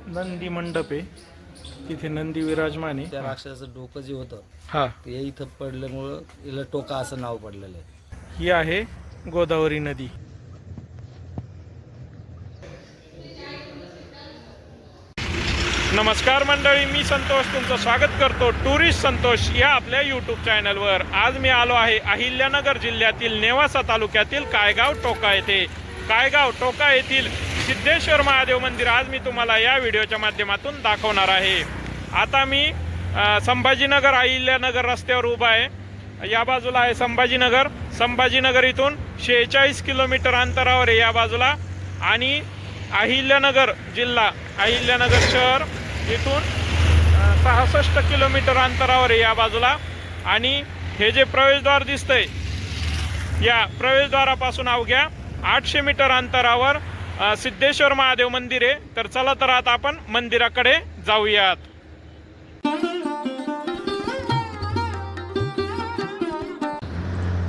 नंदी मंडप आहे, तिथे नंदी विराजमान आहे. त्या राक्षसाचं डोकं जे होतं हा, ते इथं पडल्यामुळं याला टोका असं नाव पडलेलं आहे. ही आहे गोदावरी नदी. नमस्कार मंडळी, मी संतोष तुमचं स्वागत करतो टुरिस्ट संतोष या आपल्या यूट्यूब चॅनलवर. आज मी आलो आहे अहिल्यानगर जिल्ह्यातील नेवासा तालुक्यातील कायगाव टोका येथे. कायगाव टोका येथील सिद्धेश्वर महादेव मंदिर आज मी तुम्हाला या व्हिडिओच्या माध्यमातून दाखवणार आहे. आता मी संभाजीनगर अहिल्यानगर रस्त्यावर उभा आहे. या बाजूला आहे संभाजीनगर. संभाजीनगर इथून 46 किलोमीटर अंतरावर आहे या बाजूला. आणि अहिल्यानगर जिल्हा, अहिल्यानगर शहर इथून 66 किलोमीटर अंतरावर आहे या बाजूला. आणि हे जे प्रवेशद्वार दिसतंय, या प्रवेशद्वारापासून अवघ्या 800 मीटर अंतरावर सिद्धेश्वर महादेव मंदिर आहे. तर चला तर आता आपण मंदिराकडे जाऊयात.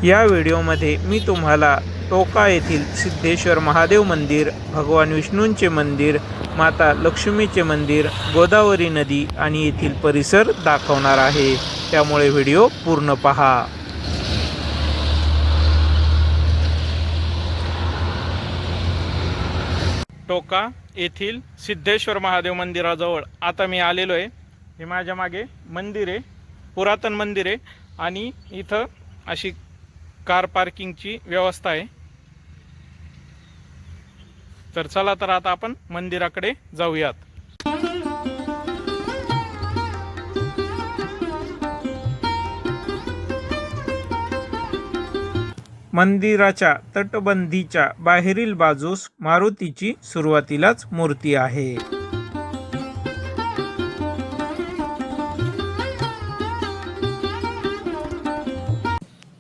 या व्हिडिओमध्ये मी तुम्हाला टोका येथील सिद्धेश्वर महादेव मंदिर, भगवान विष्णूंचे मंदिर, माता लक्ष्मीचे मंदिर, गोदावरी नदी आणि येथील परिसर दाखवणार आहे. त्यामुळे व्हिडिओ पूर्ण पहा. टोका येथील सिद्धेश्वर महादेव मंदिराजवळ आता मी आलेलो आहे. हे माझ्या मागे मंदिर आहे, पुरातन मंदिर आहे. आणि इथं अशी कार पार्किंगची व्यवस्था आहे. तर चला तर आता आपण मंदिराकडे जाऊयात. मंदिराच्या तटबंदीच्या बाहेरील बाजूस मारुतीची सुरुवातीलाच मूर्ती आहे.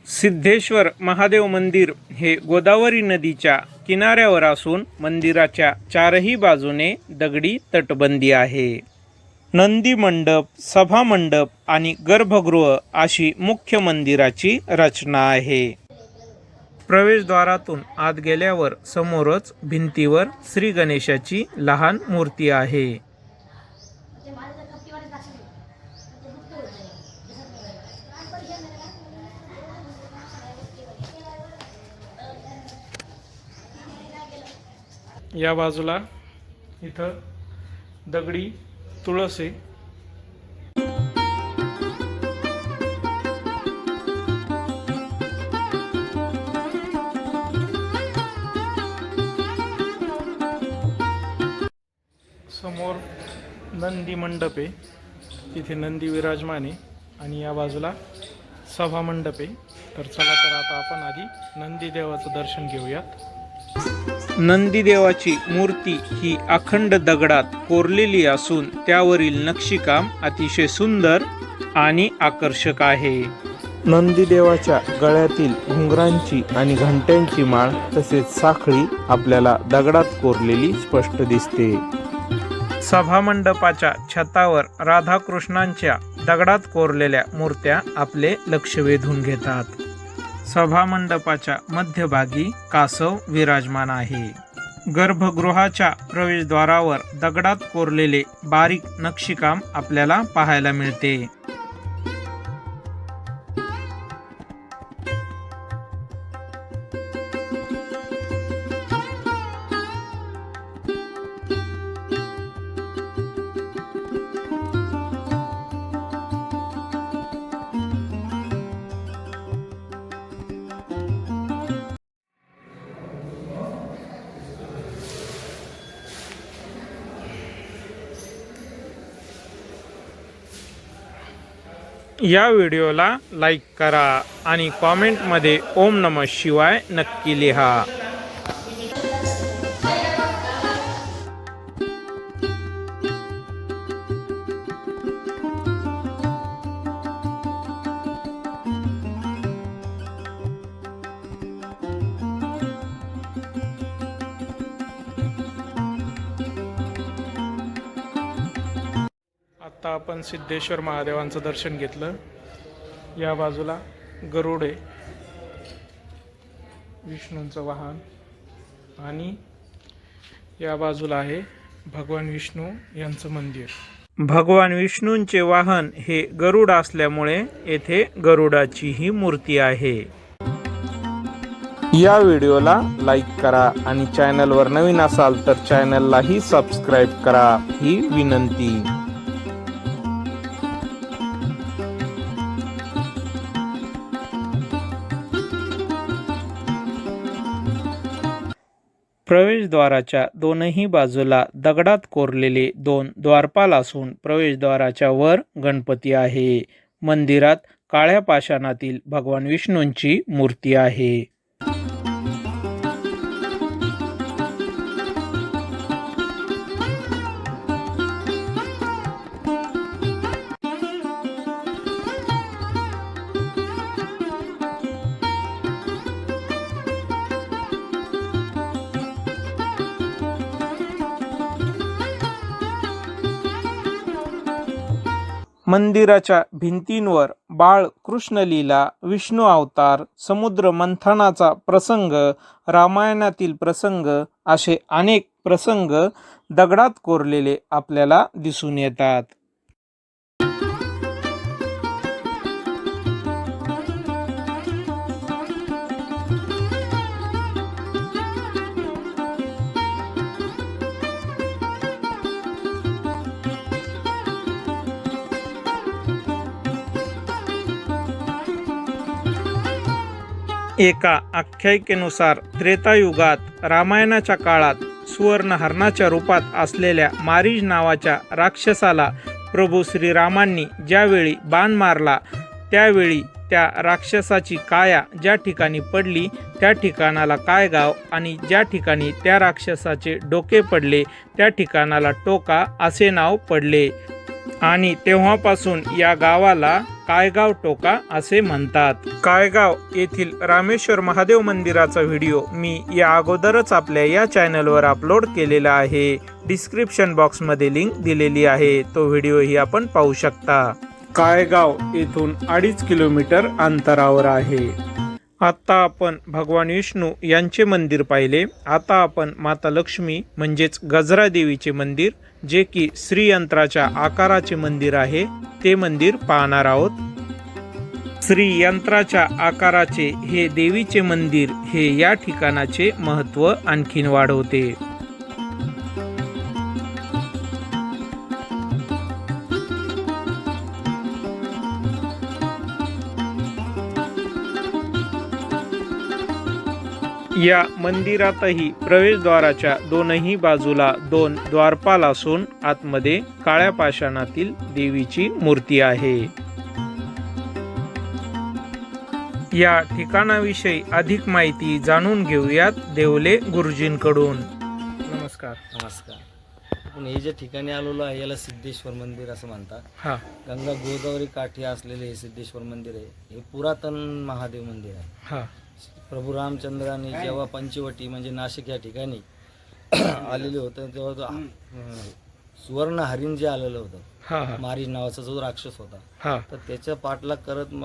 सिद्धेश्वर महादेव मंदिर हे गोदावरी नदीच्या किनाऱ्यावर असून मंदिराच्या चारही बाजूने दगडी तटबंदी आहे. नंदी मंडप, सभा मंडप आणि गर्भगृह अशी मुख्य मंदिराची रचना आहे. प्रवेशद्वारातून आत गेल्यावर समोरच भिंतीवर श्री गणेशाची लहान मूर्ती आहे. या बाजूला इथं दगडी तुळस आहे. समोर नंदी मंडप आहे, तिथे नंदी विराजमान आहे. आणि या बाजूला सभा मंडप आहे. तर चला तर आता आपण आधी नंदी देवाचं दर्शन घेऊयात. नंदीदेवाची मूर्ती ही अखंड दगडात कोरलेली असून त्यावरील नक्षीकाम अतिशय सुंदर आणि आकर्षक आहे. नंदीदेवाच्या गळ्यातील घुंगरांची आणि घंट्यांची माळ तसेच साखळी आपल्याला दगडात कोरलेली स्पष्ट दिसते. सभामंडपाच्या छतावर राधाकृष्णांच्या दगडात कोरलेल्या मूर्त्या आपले लक्ष वेधून घेतात. सभामंडपाच्या मध्यभागी कासव विराजमान आहे. गर्भगृहाच्या प्रवेशद्वारावर दगडात कोरलेले बारीक नक्षीकाम आपल्याला पाहायला मिळते. या व्हिडिओला लाईक करा आणि कॉमेंटमध्ये ओम नमः शिवाय नक्की लिहा. आता आपण सिद्धेश्वर महादेवांचं दर्शन घेतलं. या बाजूला गरुड आहे, विष्णूंचं वाहन, आणि या बाजूला आहे भगवान विष्णू यांचं मंदिर. भगवान विष्णूंचे वाहन हे गरुड असल्यामुळे येथे गरुडाची मूर्ती आहे. या व्हिडिओला लाईक करा आणि चॅनलवर नवीन असाल तर चॅनललाही सबस्क्राईब करा ही विनंती. प्रवेशद्वाराच्या दोनही बाजूला दगडात कोरलेले 2 द्वारपाल असून प्रवेशद्वाराच्या वर गणपती आहे. मंदिरात काळ्या पाषाणातील भगवान विष्णूंची मूर्ती आहे. मंदिराच्या भिंतींवर बाळ कृष्णलीला, विष्णू अवतार, समुद्र मंथनाचा प्रसंग, रामायणातील प्रसंग असे अनेक प्रसंग दगडात कोरलेले आपल्याला दिसून येतात. एका आख्यायिकेनुसार त्रेतायुगात रामायणाच्या काळात सुवर्ण हरणाच्या रूपात असलेल्या मारीच नावाच्या राक्षसाला प्रभू श्रीरामांनी ज्यावेळी बाण मारला त्यावेळी त्या राक्षसाची काया ज्या ठिकाणी पडली त्या ठिकाणाला कायगाव आणि ज्या ठिकाणी त्या राक्षसाचे डोके पडले त्या ठिकाणाला टोका असे नाव पडले आणि तेव्हापासून या गावाला कायगाव टोका असे म्हणतात. कायगाव येथील रामेश्वर महादेव मंदिराचा व्हिडिओ मी या अगोदरच आपल्या या चॅनलवर अपलोड केलेला आहे. डिस्क्रिप्शन बॉक्समध्ये लिंक दिलेली आहे, तो व्हिडिओही आपण पाहू शकता. कायगाव येथून 2.5 किलोमीटर अंतरावर आहे. आता आपण भगवान विष्णू यांचे मंदिर पाहिले. आता आपण माता लक्ष्मी म्हणजेच गजरा देवीचे मंदिर, जे की श्रीयंत्राच्या आकाराचे मंदिर आहे, ते मंदिर पाहणार आहोत. श्रीयंत्राच्या आकाराचे हे देवीचे मंदिर हे या ठिकाणाचे महत्त्व आणखीन वाढवते. या मंदिरातही प्रवेशद्वाराच्या दोनही बाजूला 2 द्वारपाल असून आतमध्ये काळ्या पाषाणातील देवीची मूर्ती आहे. या ठिकाणाविषयी अधिक माहिती जाणून घेऊयात देवले गुरुजींकडून. नमस्कार. नमस्कार. आपण हे जे ठिकाणी आलेलो आहे याला सिद्धेश्वर मंदिर असं म्हणतात. हा, गंगा गोदावरी काठी असलेले हे सिद्धेश्वर मंदिर आहे. हे पुरातन महादेव मंदिर आहे. हा, प्रभू रामचंद्रांनी जेव्हा पंचवटी म्हणजे नाशिक या ठिकाणी आलेले होतं तेव्हा तो सुवर्ण हरिण जे आलेलं होतं, हा, हा, मारीच नावाचा जो राक्षस होता, हा, तर त्याच्या पाठलाग करत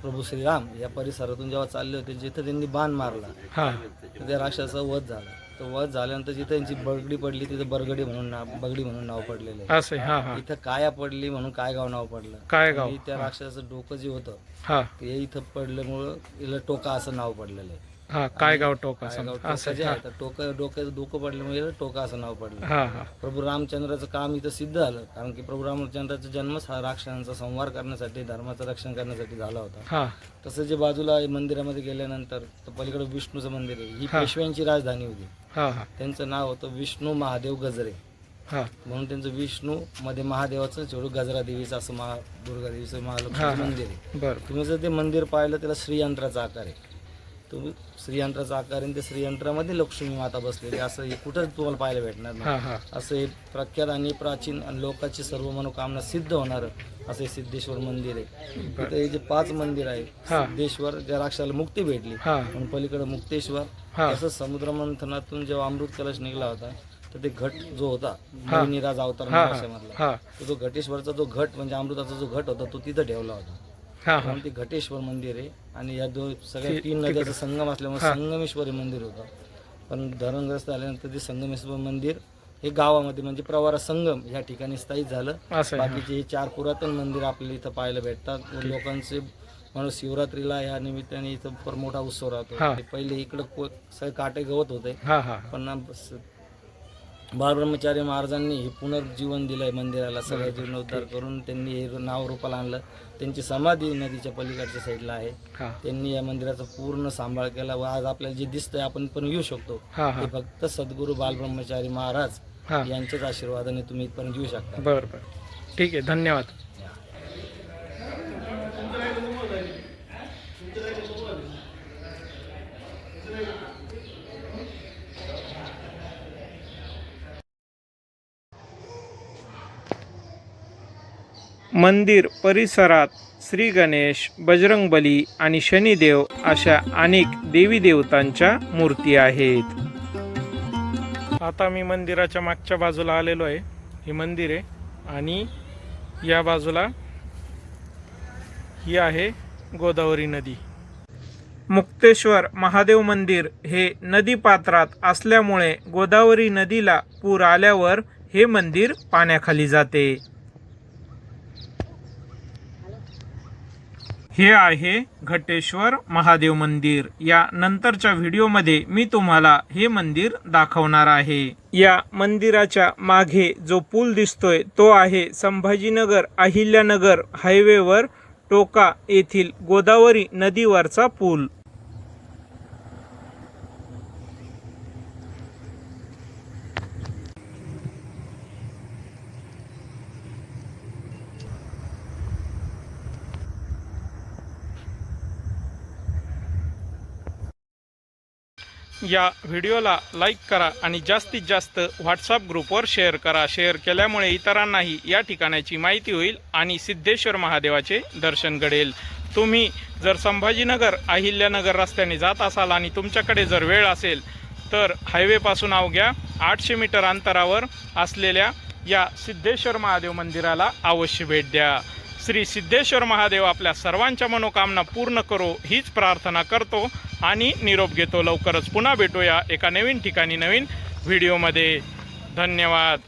प्रभू श्रीराम या परिसरातून जेव्हा चालले होते जिथं त्यांनी बाण मारला हा, तर त्या राक्षसाचा वध झाला. तर वध झाल्यानंतर जिथं त्यांची बगडी पडली तिथं बगडी म्हणून नाव पडलेलं आहे. असं. हा, हा, इथं काया पडली म्हणून कायगाव नाव पडलं. कायगाव. आणि त्या राक्षसाचं डोकं जे होतं हा, ते इथं पडल्यामुळं याला टोका असं नाव पडलेलं आहे. हा, कायगाव टोका. कायगाव टोका जे आहे तर डोक्याचं डोकं पडल्यामुळे याला टोका असं नाव पडलं. हा, हा, प्रभू रामचंद्राचं काम इथं सिद्ध झालं, कारण की प्रभू रामचंद्राचा जन्मच हा राक्षसांचा संहार करण्यासाठी, धर्माचं रक्षण करण्यासाठी झाला होता. हा, तसं जे बाजूला मंदिरामध्ये गेल्यानंतर तर पलीकडे विष्णूचं मंदिर आहे. ही पेशव्यांची राजधानी होती. हा, हा, त्यांचं नाव होतं विष्णू महादेव गजरे, हा, म्हणून त्यांचं विष्णू मध्ये महादेवाचं छोडू गजरा देवीचं असं दुर्गा देवीचं महालक्ष्मी मंदिर आहे. बरं. तुम्ही जर ते मंदिर पाहिलं त्याला श्रीयंत्राचा आकार आहे. तुम्ही श्रीयंत्राचा आकार आहे, ते श्रीयंत्रामध्ये लक्ष्मी माता बसलेली असं हे कुठंच तुम्हाला पाहायला भेटणार हा, नाही. हा, असं हे प्रख्यात आणि प्राचीन आणि लोकांची सर्व मनोकामना सिद्ध होणारं असं हे सिद्धेश्वर मंदिर आहे. तिथं हे जे 5 मंदिर आहे, सिद्धेश्वर ज्या राक्षसाला मुक्ती भेटली हा, म्हणून पलीकडे मुक्तेश्वर, हा, तसंच समुद्र मंथनातून जेव्हा अमृत कलश निघला होता तर ते घट जो होता नवनीराज अवतार मधला, हा, तो घटेश्वरचा जो घट म्हणजे अमृताचा जो घट होता तो तिथं ठेवला होता. हा, हा, ते घटेश्वर मंदिर आहे. आणि या सगळ्या 3 नद्याचा संगम असल्यामुळे संगमेश्वरी मंदिर होतं. पण धरणग्रस्त आल्यानंतर ते संगमेश्वर मंदिर हे गावामध्ये म्हणजे प्रवारा संगम ह्या ठिकाणी स्थायिक झालं. असं आहे. बाकीचे हे 4 पुरातन मंदिर आपल्याला इथं पाहायला भेटतात. लोकांचे म्हणून शिवरात्रीला या निमित्ताने इथं फार मोठा उत्सव राहतो. हा. पहिले इकडं सगळे काटे गवत होते, हा हा पण बालब्रह्मचारी महाराजांनी हे पुनर्जीवन दिलंय मंदिराला. सगळ्या जीर्णोद्धार करून त्यांनी हे नाव रूपाला आणलं. त्यांची समाधी नदीच्या पलीकडच्या साईडला आहे. हा त्यांनी या मंदिराचा पूर्ण सांभाळ केला व आज आपल्याला जे दिसतंय आपण पण येऊ शकतो. हा हा हे फक्त सद्गुरू बालब्रह्मचारी महाराज हा. यांच्याच आशीर्वादाने तुम्ही इथपर्यंत येऊ शकता. बरं बरं, ठीक आहे, धन्यवाद. मंदिर परिसरात श्री गणेश, बजरंगबली आणि शनिदेव अशा अनेक देवी देवतांच्या मूर्ती आहेत. आता मी मंदिराच्या मागच्या बाजूला आलेलो आहे. हे मंदिर आहे आणि या बाजूला ही आहे गोदावरी नदी. मुक्तेश्वर महादेव मंदिर हे नदीपात्रात असल्यामुळे गोदावरी नदीला पूर आल्यावर हे मंदिर पाण्याखाली जाते. हे आहे घटेश्वर महादेव मंदिर. या नंतरच्या व्हिडिओमध्ये मी तुम्हाला हे मंदिर दाखवणार आहे. या मंदिराच्या मागे जो पूल दिसतोय तो आहे संभाजीनगर अहिल्यानगर हायवेवर टोका येथील गोदावरी नदीवरचा पूल. या व्हिडिओला लाईक करा आणि जास्तीत जास्त व्हॉट्सअप ग्रुपवर शेअर करा. शेअर केल्यामुळे इतरांनाही या ठिकाणाची माहिती होईल आणि सिद्धेश्वर महादेवाचे दर्शन घडेल. तुम्ही जर संभाजीनगर अहिल्यानगर रस्त्याने जात असाल आणि तुमच्याकडे जर वेळ असेल तर हायवेपासून अवघ्या 800 मीटर अंतरावर असलेल्या या सिद्धेश्वर महादेव मंदिराला अवश्य भेट द्या. श्री सिद्धेश्वर महादेव आपल्या सर्वांच्या मनोकामना पूर्ण करो हीच प्रार्थना करतो आणि निरोप घेतो. लवकरच पुन्हा भेटूया एका नवीन ठिकाणी नवीन व्हिडिओमध्ये. धन्यवाद.